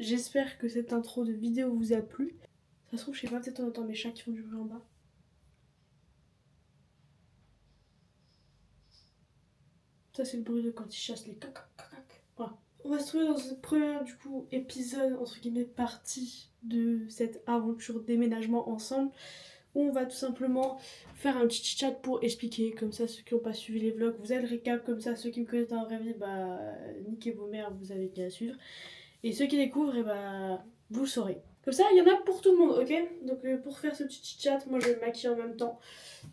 J'espère que cette intro de vidéo vous a plu. Ça se trouve, je sais pas, peut-être on entend mes chats qui font du bruit en bas. Ça, c'est le bruit de quand ils chassent les cac. Voilà. On va se trouver dans ce premier épisode, entre guillemets, partie de cette aventure déménagement ensemble, où on va tout simplement faire un petit chat pour expliquer, comme ça ceux qui n'ont pas suivi les vlogs, vous avez le récap, comme ça ceux qui me connaissent dans la vraie vie, bah niquez vos mères, vous avez qu'à suivre. Et ceux qui découvrent, et bah vous le saurez. Comme ça, il y en a pour tout le monde, ok? Donc pour faire ce petit chat, moi je vais me maquiller en même temps.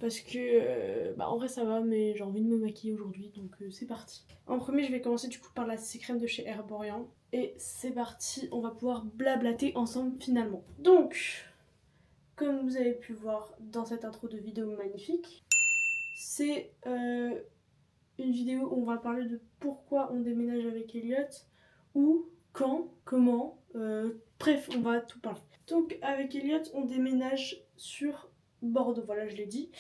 Parce que, en vrai ça va, mais j'ai envie de me maquiller aujourd'hui, donc c'est parti. En premier, je vais commencer du coup par la C-Crème de chez Herborian. Et c'est parti, on va pouvoir blablater ensemble finalement. Donc, comme vous avez pu voir dans cette intro de vidéo magnifique, c'est une vidéo où on va parler de pourquoi on déménage avec Elliot, où, quand, comment, bref, on va tout parler. Donc avec Elliot, on déménage sur Bordeaux, voilà, je l'ai dit.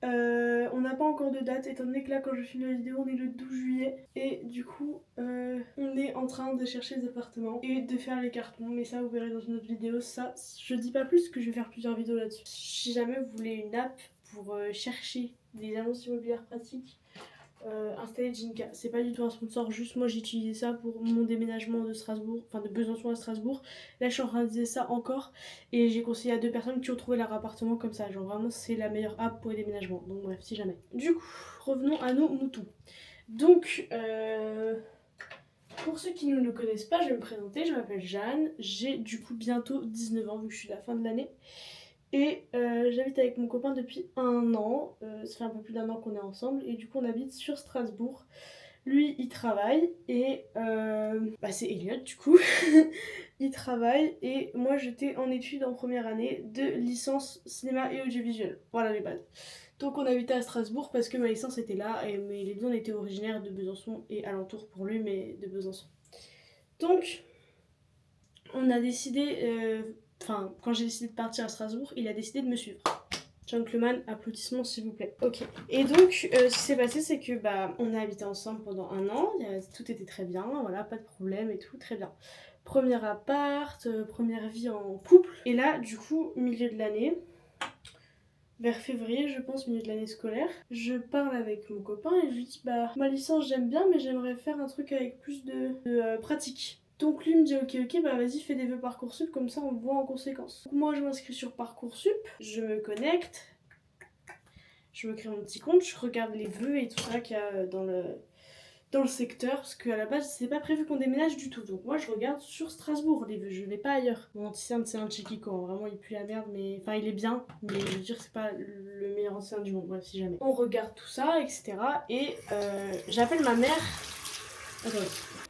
On n'a pas encore de date, étant donné que là, quand je filme la vidéo, on est le 12 juillet. Et du coup, on est en train de chercher des appartements et de faire les cartons. Mais ça, vous verrez dans une autre vidéo. Ça, je dis pas plus que je vais faire plusieurs vidéos là-dessus. Si jamais vous voulez une app pour chercher des annonces immobilières pratiques, installer Jinka. C'est pas du tout un sponsor, juste moi j'ai utilisé ça pour mon déménagement de Strasbourg, enfin de Besançon à Strasbourg. Là je suis en train d'utiliser ça encore et j'ai conseillé à 2 personnes qui ont trouvé leur appartement comme ça. Genre vraiment c'est la meilleure app pour les déménagements. Donc bref, si jamais. Du coup, revenons à nos moutons. Donc, pour ceux qui ne nous connaissent pas, je vais me présenter. Je m'appelle Jeanne. J'ai du coup bientôt 19 ans vu que je suis à la fin de l'année. Et j'habite avec mon copain depuis 1 an, ça fait un peu plus d'1 an qu'on est ensemble et du coup on habite sur Strasbourg. Lui il travaille et c'est Elliot du coup, il travaille et moi j'étais en études en première année de licence cinéma et audiovisuel, voilà les bases. Donc on habitait à Strasbourg parce que ma licence était là, mais les deux on était originaires de Besançon et alentour pour lui mais de Besançon. Donc on a décidé... quand j'ai décidé de partir à Strasbourg, il a décidé de me suivre. Gentleman, applaudissements s'il vous plaît. Ok. Et donc, ce qui s'est passé, c'est que on a habité ensemble pendant 1 an. Tout était très bien, voilà, pas de problème et tout, très bien. Premier appart, première vie en couple. Et là, du coup, milieu de l'année, vers février, je pense, milieu de l'année scolaire, je parle avec mon copain et je lui dis ma licence j'aime bien, mais j'aimerais faire un truc avec plus de pratique. Donc lui me dit ok, vas-y fais des vœux Parcoursup, comme ça on voit en conséquence. Donc moi je m'inscris sur Parcoursup, je me connecte, je me crée mon petit compte, je regarde les vœux et tout ça qu'il y a dans le secteur, parce qu'à la base c'est pas prévu qu'on déménage du tout. Donc moi je regarde sur Strasbourg les vœux, je vais pas ailleurs. Mon ancien c'est un Chiquico, vraiment il pue la merde, mais enfin il est bien, mais je veux dire c'est pas le meilleur ancien du monde, bref si jamais. On regarde tout ça, etc. Et j'appelle ma mère. Attends,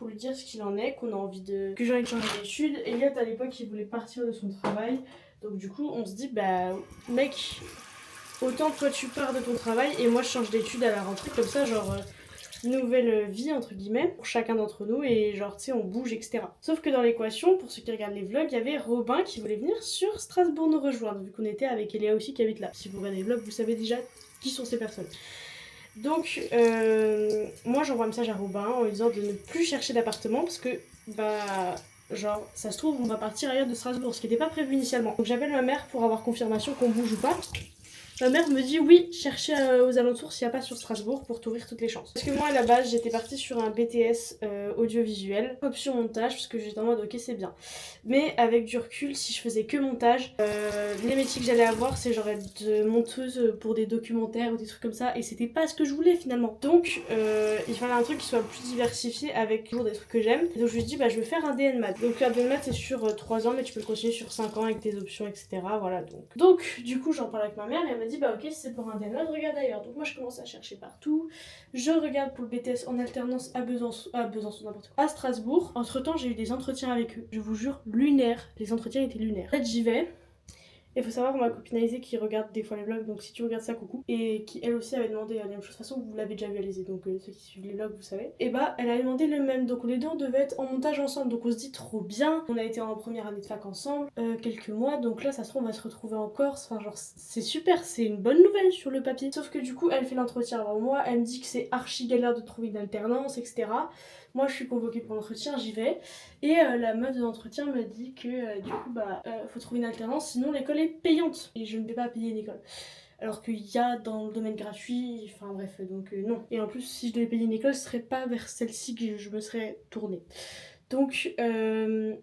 pour lui dire ce qu'il en est, qu'on a envie que j'ai envie de changer d'études. Elliot à l'époque il voulait partir de son travail, donc du coup on se dit mec, autant toi tu pars de ton travail et moi je change d'études à la rentrée, comme ça genre nouvelle vie entre guillemets pour chacun d'entre nous et genre tu sais on bouge etc. Sauf que dans l'équation, pour ceux qui regardent les vlogs, il y avait Robin qui voulait venir sur Strasbourg nous rejoindre vu qu'on était avec Eléa aussi qui habite là. Si vous regardez les vlogs vous savez déjà qui sont ces personnes. Donc moi j'envoie un message à Robin en lui disant de ne plus chercher d'appartement parce que genre ça se trouve on va partir ailleurs de Strasbourg, ce qui n'était pas prévu initialement. Donc j'appelle ma mère pour avoir confirmation qu'on bouge ou pas. Ma mère me dit oui, cherchez aux alentours s'il n'y a pas sur Strasbourg pour t'ouvrir toutes les chances. Parce que moi à la base j'étais partie sur un BTS audiovisuel, option montage, parce que j'étais en mode ok c'est bien. Mais avec du recul, si je faisais que montage, les métiers que j'allais avoir c'est genre être monteuse pour des documentaires ou des trucs comme ça, et c'était pas ce que je voulais finalement. Donc il fallait un truc qui soit plus diversifié avec toujours des trucs que j'aime. Donc je lui dis je vais faire un DN Math. Donc un DN Math c'est sur 3 ans mais tu peux le continuer sur 5 ans avec tes options etc. Voilà donc du coup j'en parle avec ma mère et elle m'a dit ok si c'est pour un DN Math regarde ailleurs. Donc moi je commence à chercher partout. Je regarde pour le BTS en alternance à Besançon n'importe quoi, à Strasbourg. Entre temps j'ai eu des entretiens avec eux. Je vous jure lunaire, les entretiens étaient lunaires. En fait j'y vais. Et faut savoir, ma copine Alizée qui regarde des fois les vlogs, donc si tu regardes ça, coucou, et qui elle aussi avait demandé la même chose, de toute façon vous l'avez déjà vu Alizée, donc ceux qui suivent les vlogs vous savez. Et bah elle a demandé le même, donc les deux on devait être en montage ensemble, donc on se dit trop bien. On a été en première année de fac ensemble, quelques mois, donc là ça se trouve on va se retrouver en Corse, enfin genre c'est super, c'est une bonne nouvelle sur le papier. Sauf que du coup elle fait l'entretien avant moi, elle me dit que c'est archi galère de trouver une alternance, etc. Moi je suis convoquée pour l'entretien, j'y vais. Et la meuf de l'entretien me dit que du coup faut trouver une alternance, sinon l'école est payante. Et je ne vais pas payer une école. Alors qu'il y a dans le domaine gratuit, enfin bref, donc non. Et en plus, si je devais payer une école, ce serait pas vers celle-ci que je me serais tournée. Donc je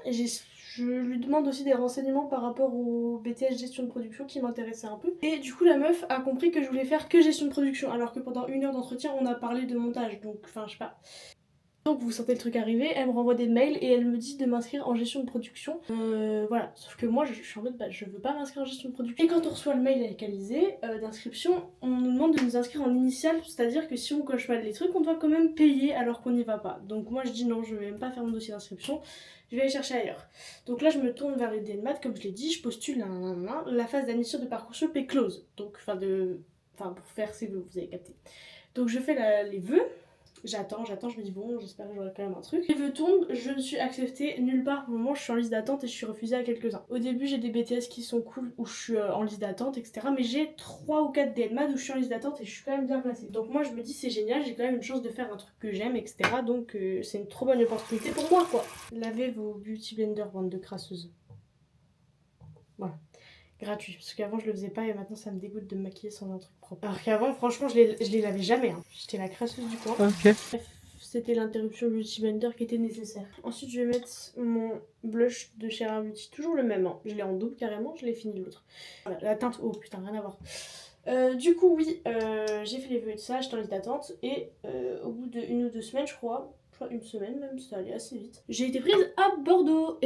lui demande aussi des renseignements par rapport au BTS gestion de production qui m'intéressait un peu. Et du coup la meuf a compris que je voulais faire que gestion de production, alors que pendant 1 heure d'entretien on a parlé de montage, donc enfin je sais pas. Donc vous sentez le truc arriver, elle me renvoie des mails et elle me dit de m'inscrire en gestion de production. Voilà, sauf que moi je suis en mode je veux pas m'inscrire en gestion de production. Et quand on reçoit le mail avec Alizée d'inscription, on nous demande de nous inscrire en initial, c'est-à-dire que si on coche mal les trucs, on doit quand même payer alors qu'on n'y va pas. Donc moi je dis non, je vais même pas faire mon dossier d'inscription, je vais aller chercher ailleurs. Donc là je me tourne vers les DNMAT, comme je l'ai dit, je postule, la phase d'admission de Parcoursup est close. Donc pour faire ses vœux, vous avez capté. Donc je fais les vœux. J'attends, je me dis bon, j'espère que j'aurai quand même un truc. Les vœux tombent, je ne suis acceptée nulle part pour le moment, je suis en liste d'attente et je suis refusée à quelques-uns. Au début, j'ai des BTS qui sont cool où je suis en liste d'attente, etc. Mais j'ai 3 ou 4 DNMAD où je suis en liste d'attente et je suis quand même bien placée. Donc moi, je me dis c'est génial, j'ai quand même une chance de faire un truc que j'aime, etc. Donc c'est une trop bonne opportunité pour moi, quoi. Lavez vos beauty blenders, bande de crasseuses. Voilà. Gratuit, parce qu'avant je le faisais pas et maintenant ça me dégoûte de me maquiller sans un truc propre. Alors qu'avant franchement je les lavais jamais, hein. J'étais la crasseuse du coin. Ok. Bref, c'était l'interruption Beauty Blender qui était nécessaire. Ensuite je vais mettre mon blush de chez Rare Beauty, toujours le même, hein. Je l'ai en double carrément, je l'ai fini l'autre. Voilà, la teinte, oh putain rien à voir. Du coup oui, j'ai fait les vœux et tout ça, j'étais en liste d'attente et au bout de 1 ou 2 semaines je crois 1 semaine même, ça allait assez vite. J'ai été prise à Bordeaux.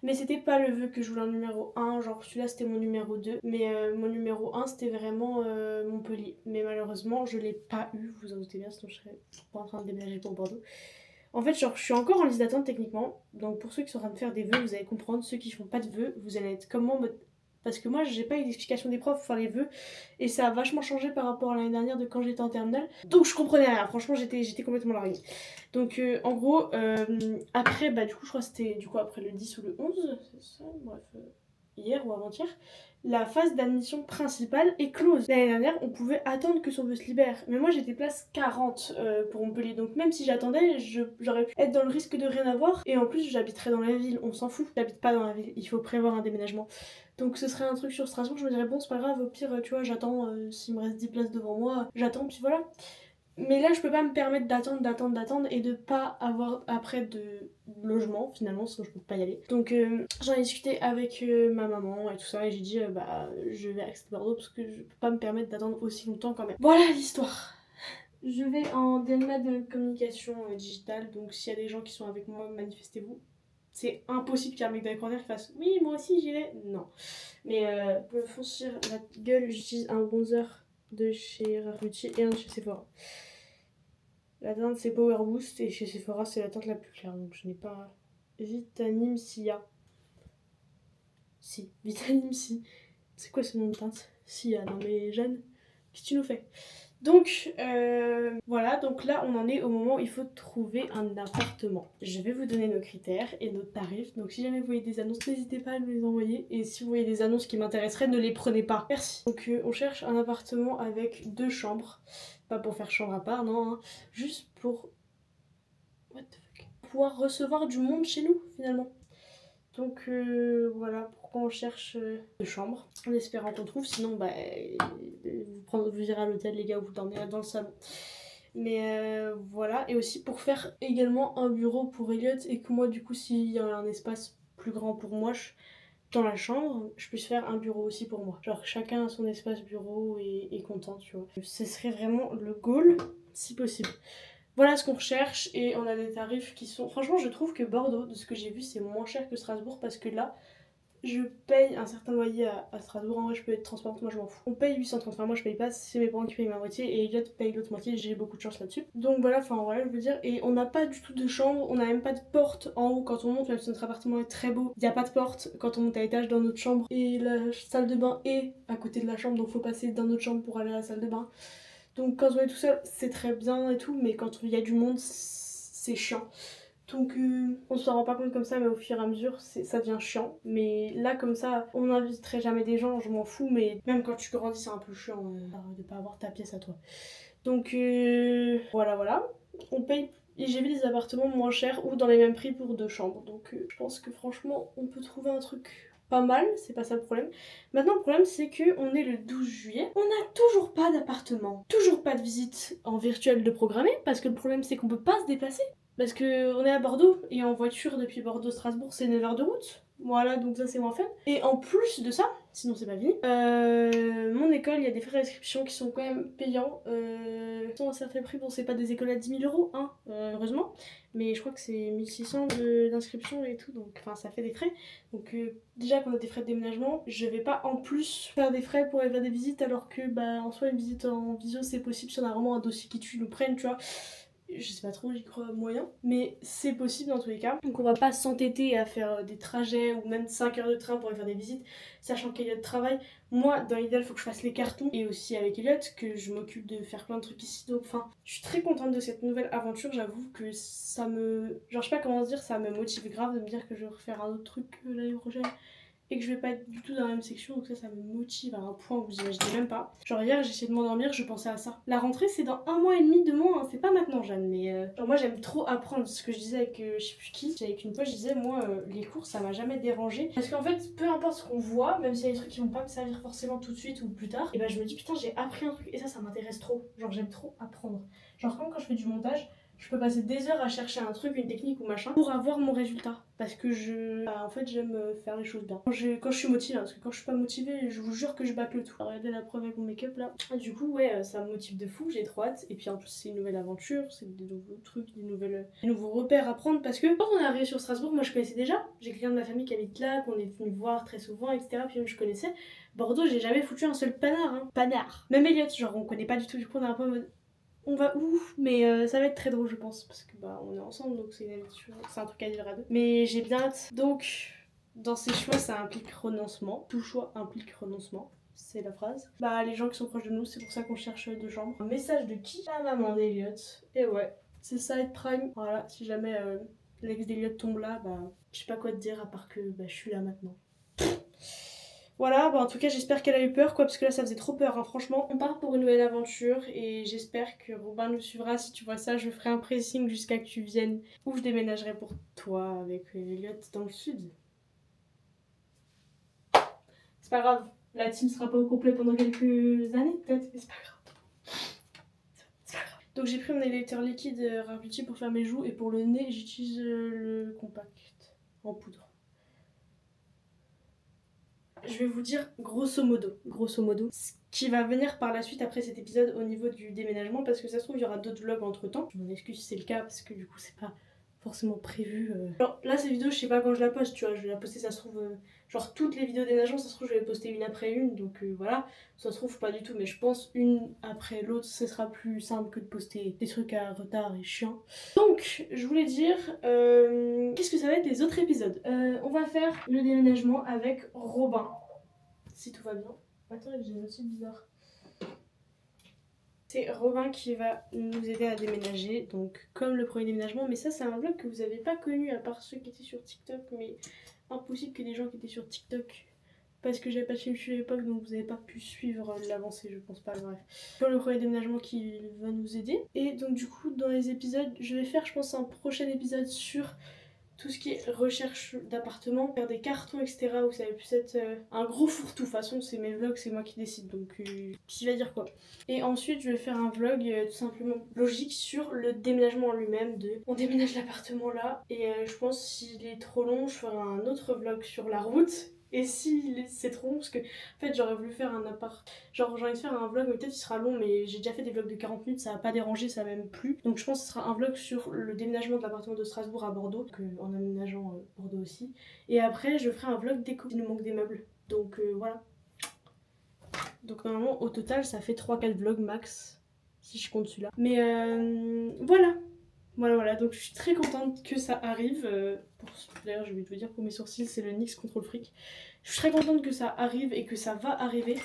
Mais c'était pas le vœu que je voulais en numéro 1, genre celui-là c'était mon numéro 2. Mais mon numéro 1 c'était vraiment Montpellier. Mais malheureusement je l'ai pas eu, vous en doutez bien, sinon je serais pas en train de déménager pour Bordeaux. En fait, genre, je suis encore en liste d'attente techniquement. Donc pour ceux qui sont en train de faire des vœux, vous allez comprendre. Ceux qui font pas de vœux, vous allez être comme moi en mode. Parce que moi, j'ai pas eu d'explication des profs pour faire les vœux. Et ça a vachement changé par rapport à l'année dernière de quand j'étais en terminale. Donc je comprenais rien. Franchement, j'étais complètement larguée. Donc en gros, après, du coup, je crois que c'était après le 10 ou le 11. C'est ça, bref. Hier ou avant-hier, la phase d'admission principale est close. L'année dernière, on pouvait attendre que son vœu se libère. Mais moi, j'étais place 40 pour Montpellier. Donc même si j'attendais, j'aurais pu être dans le risque de rien avoir. Et en plus, j'habiterais dans la ville. On s'en fout. J'habite pas dans la ville. Il faut prévoir un déménagement. Donc ce serait un truc sur Strasbourg. Je me dirais, bon, c'est pas grave. Au pire, tu vois, j'attends. S'il me reste 10 places devant moi, j'attends. Puis voilà. Mais là, je peux pas me permettre d'attendre et de pas avoir après de logement finalement, sinon je peux pas y aller. Donc j'en ai discuté avec ma maman et tout ça et j'ai dit je vais accepter Bordeaux parce que je peux pas me permettre d'attendre aussi longtemps quand même. Voilà l'histoire. Je vais en DMA de communication digitale, donc s'il y a des gens qui sont avec moi, manifestez-vous. C'est impossible qu'il y ait un mec dans les commentaires qui fasse oui, moi aussi j'irai. Non. Mais pour me foncir la gueule, j'utilise un bronzer de chez Rare Beauty et un de chez Sephora. La teinte c'est Power Boost et chez Sephora c'est la teinte la plus claire, donc je n'ai pas. Vitanim Sia. Si, Vitanim Si. C'est quoi ce nom de teinte? Sia, non mais Jeanne, qu'est-ce que tu nous fais? Donc voilà, donc là on en est au moment où il faut trouver un appartement. Je vais vous donner nos critères et nos tarifs, donc si jamais vous voyez des annonces, n'hésitez pas à nous les envoyer. Et si vous voyez des annonces qui m'intéresseraient, ne les prenez pas. Merci. Donc on cherche un appartement avec 2 chambres. Pas pour faire chambre à part, non, hein. Juste pour... What the fuck? Pouvoir recevoir du monde chez nous, finalement. Donc voilà pourquoi on cherche 2 chambres. En espérant qu'on trouve, sinon vous irez à l'hôtel les gars, ou vous dormirez dans le salon. Mais voilà, et aussi pour faire également un bureau pour Elliot et que moi du coup s'il y a un espace plus grand pour moi, dans la chambre, je puisse faire un bureau aussi pour moi. Genre chacun a son espace bureau et content, tu vois. Ce serait vraiment le goal, si possible. Voilà ce qu'on recherche et on a des tarifs qui sont... Franchement, je trouve que Bordeaux, de ce que j'ai vu, c'est moins cher que Strasbourg parce que là, je paye un certain loyer à Strasbourg. En vrai, je peux être transparente, moi je m'en fous. On paye 830, enfin moi je paye pas, c'est mes parents qui payent ma moitié et Elliot paye l'autre moitié, j'ai beaucoup de chance là-dessus. Donc voilà, enfin voilà, je veux dire. Et on n'a pas du tout de chambre, on n'a même pas de porte en haut quand on monte, même si notre appartement est très beau. Il n'y a pas de porte quand on monte à l'étage dans notre chambre. Et la salle de bain est à côté de la chambre, donc faut passer dans notre chambre pour aller à la salle de bain. Donc quand on est tout seul, c'est très bien et tout, mais quand il y a du monde, c'est chiant. Donc on se rend pas compte comme ça, mais au fur et à mesure ça devient chiant. Mais là comme ça, on n'inviterait jamais des gens, je m'en fous, mais même quand tu grandis c'est un peu chiant de pas avoir ta pièce à toi. Donc voilà. On paye, et j'ai vu des appartements moins chers ou dans les mêmes prix pour 2 chambres. Donc je pense que franchement on peut trouver un truc pas mal, c'est pas ça le problème. Maintenant le problème c'est que on est le 12 juillet, on n'a toujours pas d'appartement, toujours pas de visite en virtuel de programmer, parce que le problème c'est qu'on peut pas se déplacer. Parce que on est à Bordeaux et en voiture depuis Bordeaux-Strasbourg c'est 9 heures de route. Voilà, donc ça c'est moins fun. Et en plus de ça, sinon c'est pas fini, mon école, il y a des frais d'inscription qui sont quand même payants. Ils sont à un certain prix, bon c'est pas des écoles à 10 000 euros, hein, heureusement. Mais je crois que c'est 1600 d'inscription et tout, donc enfin ça fait des frais. Donc déjà qu'on a des frais de déménagement, je vais pas en plus faire des frais pour aller faire des visites alors que bah en soi une visite en visio c'est possible si on a vraiment un dossier qui tue, nous prennent, tu vois. Je sais pas trop, j'y crois moyen, mais c'est possible dans tous les cas. Donc on va pas s'entêter à faire des trajets ou même 5 heures de train pour aller faire des visites, sachant qu'Eliott travaille. Moi, dans l'idéal, faut que je fasse les cartons et aussi avec Eliott, que je m'occupe de faire plein de trucs ici. Donc enfin, je suis très contente de cette nouvelle aventure, j'avoue que ça me... Genre je sais pas comment dire, ça me motive grave de me dire que je vais refaire un autre truc l'année prochaine. Et que je vais pas être du tout dans la même section, donc ça me motive à un point que vous imaginez même pas. Genre hier, j'ai essayé de m'endormir, je pensais à ça. La rentrée, c'est dans 1 mois et demi, 2 mois, hein. C'est pas maintenant, Jeanne, mais genre moi j'aime trop apprendre. Ce que je disais avec je sais plus qui, avec une pote, je disais moi les cours ça m'a jamais dérangé. Parce qu'en fait, peu importe ce qu'on voit, même s'il y a des trucs qui vont pas me servir forcément tout de suite ou plus tard, et ben je me dis putain, j'ai appris un truc et ça m'intéresse trop. Genre j'aime trop apprendre. Genre comme quand je fais du montage, je peux passer des heures à chercher un truc, une technique ou machin pour avoir mon résultat. Parce que en fait, j'aime faire les choses bien. Quand je suis motivée, hein, parce que quand je suis pas motivée, je vous jure que je bâcle tout. Regardez la preuve avec mon make-up là. Du coup, ouais, ça me motive de fou, j'ai trop hâte. Et puis en plus, c'est une nouvelle aventure, c'est des nouveaux trucs, des nouveaux repères à prendre. Parce que quand on est arrivé sur Strasbourg, moi je connaissais déjà. J'ai quelqu'un de ma famille qui habite là, qu'on est venu voir très souvent, etc. Puis même je connaissais. Bordeaux, j'ai jamais foutu un seul panard, hein. Panard. Même Elliot, genre on connaît pas du tout, du coup on est un peu en mode on va où, mais ça va être très drôle je pense parce que bah on est ensemble donc c'est une aventure, c'est un truc à vivre à deux. Mais j'ai bien hâte. Donc dans ces choix ça implique renoncement. Tout choix implique renoncement. C'est la phrase. Bah les gens qui sont proches de nous, c'est pour ça qu'on cherche 2 chambres. Un message de qui? La maman d'Eliott. Et ouais, c'est ça être prime. Voilà, si jamais l'ex d'Eliott tombe là, bah je sais pas quoi te dire à part que bah je suis là maintenant. Voilà, bah en tout cas j'espère qu'elle a eu peur quoi, parce que là ça faisait trop peur, hein. Franchement. On part pour une nouvelle aventure et j'espère que Robin nous suivra. Si tu vois ça, je ferai un pressing jusqu'à que tu viennes ou je déménagerai pour toi avec Elliot dans le sud. C'est pas grave, la team sera pas au complet pendant quelques années peut-être, mais c'est pas grave. C'est pas grave. Donc j'ai pris mon électeur liquide Rare Beauty pour faire mes joues et pour le nez j'utilise le compact en poudre. Je vais vous dire grosso modo, ce qui va venir par la suite après cet épisode au niveau du déménagement, parce que ça se trouve il y aura d'autres vlogs entre temps. Je m'en excuse si c'est le cas parce que du coup c'est pas forcément prévu. Genre là cette vidéo je sais pas quand je la poste, tu vois, je vais la poster ça se trouve genre toutes les vidéos déménagement ça se trouve je vais les poster une après une, donc voilà, ça se trouve pas du tout, mais je pense une après l'autre ce sera plus simple que de poster des trucs à retard et chiant. Donc je voulais dire qu'est-ce que ça va être les autres épisodes. On va faire le déménagement avec Robin si tout va bien. Attends, j'ai une notice bizarre. C'est Robin qui va nous aider à déménager, donc comme le premier déménagement, mais ça c'est un vlog que vous avez pas connu à part ceux qui étaient sur TikTok, mais impossible que des gens qui étaient sur TikTok, parce que j'avais pas de chaîne YouTube à l'époque, donc vous avez pas pu suivre l'avancée, je pense pas, bref. Sur le premier déménagement qui va nous aider, et donc du coup dans les épisodes, je vais faire je pense un prochain épisode sur tout ce qui est recherche d'appartement, faire des cartons, etc. où ça va plus être un gros fourre-tout. De toute façon, c'est mes vlogs, c'est moi qui décide, donc qui va dire quoi. Et ensuite, je vais faire un vlog tout simplement logique sur le déménagement en lui-même. On déménage l'appartement là, et je pense s'il est trop long, je ferai un autre vlog sur la route. Et si c'est trop long, parce que en fait j'aurais voulu faire un appart, genre j'ai envie de faire un vlog, mais peut-être il sera long, mais j'ai déjà fait des vlogs de 40 minutes, ça va pas déranger, ça va même plus. Donc je pense que ce sera un vlog sur le déménagement de l'appartement de Strasbourg à Bordeaux, en aménageant Bordeaux aussi. Et après je ferai un vlog déco, il nous manque des meubles. Donc voilà. Donc normalement au total ça fait 3-4 vlogs max, si je compte celui-là. Mais voilà. Voilà, donc je suis très contente que ça arrive. D'ailleurs, je vais te dire, pour mes sourcils, c'est le NYX Control Freak. Je suis très contente que ça arrive et que ça va arriver.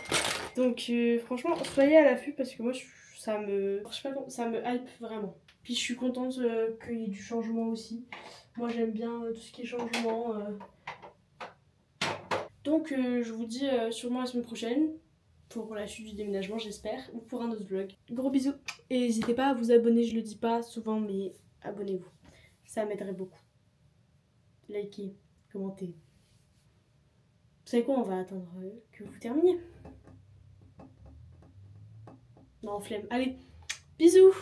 Donc franchement, soyez à l'affût parce que moi, ça me... Je sais pas comment, ça me hype vraiment. Puis je suis contente qu'il y ait du changement aussi. Moi, j'aime bien tout ce qui est changement. Donc je vous dis sûrement la semaine prochaine pour la suite du déménagement, j'espère, ou pour un autre vlog. Gros bisous. Et n'hésitez pas à vous abonner, je le dis pas souvent, mais abonnez-vous. Ça m'aiderait beaucoup. Likez, commentez. Vous savez quoi, on va attendre que vous terminiez. Non, flemme. Allez, bisous!